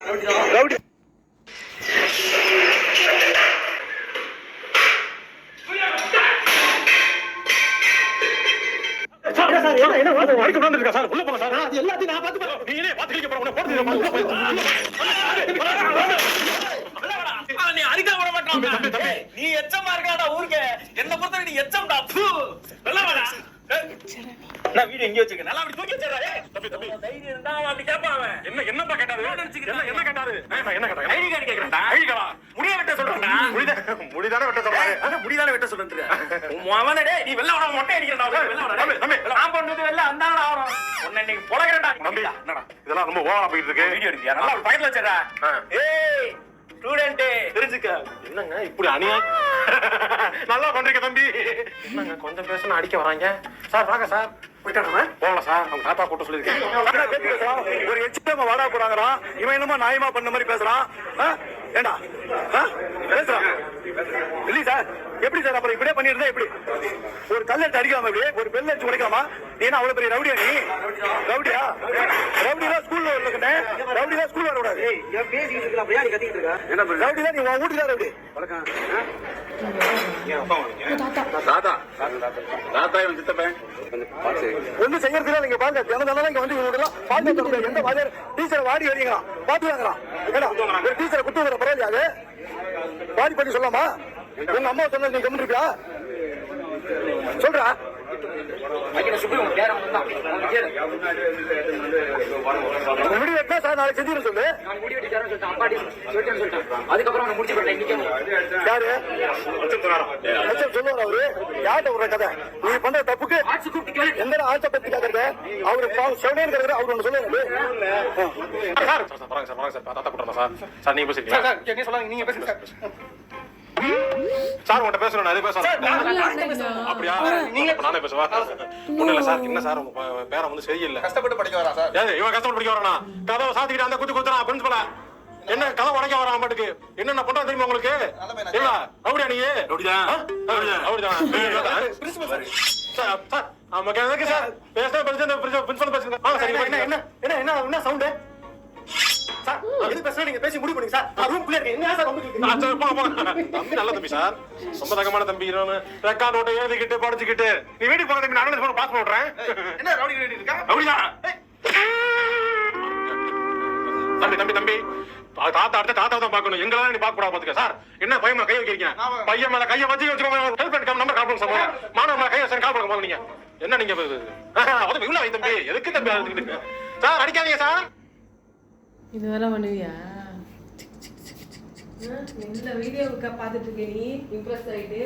Rowdy எல்லாத்தையும் நான் பார்த்து நீனே பார்த்து நீ அடிக்க விட மாட்டான். நீ எச்சமா இருக்காடா ஊருக்கு. என்ன பொறுத்த நீ எச்சம்டா. நான் வீடு எங்க வச்சிருக்கேன். நல்லா அப்படி தூக்கி வச்சிரடா. தம்பி தம்பி தைரியம் இருந்தா அப்படி கேட்பான். என்ன கேட்டாரு? என்ன கேட்டாரு? என்ன கேட்டாரு? ஐடி கார்டு கேக்குறடா. ஐடி கார்டா? முடிய வெட்ட சொல்றடா. முடிதானே வெட்ட சொல்றாரு. முடிதானே வெட்ட சொல்றேன். அவனே டேய் நீ வெல்ல வர மொட்டை அடிக்கறடா. வெல்ல வர. தம்பி தம்பி நான் பண்ணது வெல்ல அந்தாடா ஆவறோம். உன்னை இன்னைக்கு பொளகறடா. தம்பி என்னடா? இதெல்லாம் ரொம்ப ஓவரா போயிட்டு இருக்கு. வீடியோ எடுப்பியா? நல்லா பக்கத்துல வச்சிரடா. ஏய் ஸ்டூடண்ட் தெரிஞ்சுக்க. என்னங்க இப்படி அநியா நல்லா பண்றீங்க தம்பி. என்னங்க கொஞ்சம் பேசணும் அடிக்க வராங்க. சார் வாங்க சார். போயிட்டாங்க போகல சார். அவங்க தாத்தா கூட்ட சொல்லியிருக்கேன். ஒரு எச்சிட்டமா வாடா போறாங்கறான். இவன் என்னமா நியாயமா பண்ண மாதிரி பேசுறான். ஏண்டா பேசுறான் இல்ல சார். எப்படி சார் அப்புறம் இப்படியே பண்ணிருந்தா எப்படி? ஒரு கல்லெடுத்து அடிக்காம இப்படி ஒரு பெல் அடிச்சு உடைக்காமா? நீ என்ன அவ்வளவு பெரிய ரவுடியா? நீ ரவுடியா? ரவுடியா ஸ்கூல்ல வரலக்கட்டேன். ரவுடியா ஸ்கூல்ல வர கூடாது. ஏய் ஏன் பேசிட்டு இருக்க? அப்படியே நீ கத்திட்டு இருக்க. என்ன ரவுடியா? நீ உன் வீட்டுல ரவுடி வளர்க்க. தாத்தா தாத்தா இவன் சித்தப்பன் ஒண்ணு செய்யறதுல நீங்க பாருங்க. தினதான இங்க வந்து இவங்க எல்லாம் பாத்து எந்த வாதியார் டீச்சரை வாடி வரீங்களா பாத்து வாங்குறான். ஒரு டீச்சரை குத்து வர பரவாயில்லையா? அது வாடி பண்ணி சொல்லாமா? உங்க அம்மா சொன்ன நீங்க கம்மிருக்கா சொல்றா? முடிவெட்டா சார் நாளைக்கு செஞ்சிடும் சொல்லு. அதுக்கப்புறம் யாரு சொல்லுவார்? அவரு யார்கிட்ட விடுற கதை? நீ பண்ற தப்புக்கு எந்த ஆட்சை பத்தி கேட்கறது? அவரு செவனே இருக்கிறது. அவரு ஒண்ணு சொல்லுவாரு. நீங்க பேசுங்க சார். உங்கள்கிட்ட பேசுறேன். அதே பேசுறேன். அப்படியா? நீங்க நானே பேசுவா? ஒண்ணு இல்ல சார். என்ன சார் உங்க பேரை வந்து சரியில்லை. கஷ்டப்பட்டு படிக்க வரா சார். இவன் கஷ்டப்பட்டு படிக்க வரானா? கதவை சாத்திக்கிட்டு அந்த குத்து குத்துறான் பிரின்சிபலா. என்ன கதை உடைக்க வரான் பாட்டுக்கு? என்ன பண்றா தெரியுமா உங்களுக்கு? இல்ல அப்படியா? நீ அப்படிதான் சார். ஆமா எதுக்கு சார் பேச பிரின்சிபல் பேசுங்க. என்ன என்ன என்ன என்ன என்ன சவுண்டு சார்? எது பேசுறா? நீங்க பேசி முடிவு பண்ணுங்க சார். ரூம் குள்ள இருக்கு. என்ன சார் தம்பி? நல்ல தம்பி சார். ரொம்ப தங்கமான தம்பி. ரெக்கார்ட் நோட்டை எழுதிக்கிட்டு படிச்சுக்கிட்டு நீ வீட்டுக்கு போக தம்பி. நான் பாஸ் பண்றேன். என்ன ரவுடி ரெடி இருக்கா? அப்படியா தம்பி? தம்பி தம்பி தாத்தா அடுத்த தாத்தா தான் பாக்கணும். எங்களால நீ பாக்க கூடாது பாத்துக்க சார். என்ன பையன் மேல கை வைக்கிறீங்க? பையன் மேல கையை வச்சு ஹெல்ப் நம்பர் கால் பண்ணுங்க. மாணவன் மேல கையை கால் பண்ணுங்க. நீங்க என்ன நீங்க இவ்வளவு தம்பி எதுக்கு தம்பி சார் அடிக்காதீங்க சார். இது வேலை பண்ணுவியா? இந்த வீடியோவுக்கு பார்த்துட்டு இருக்கே நீ இம்ப்ரெஸ் ஆயிட்டு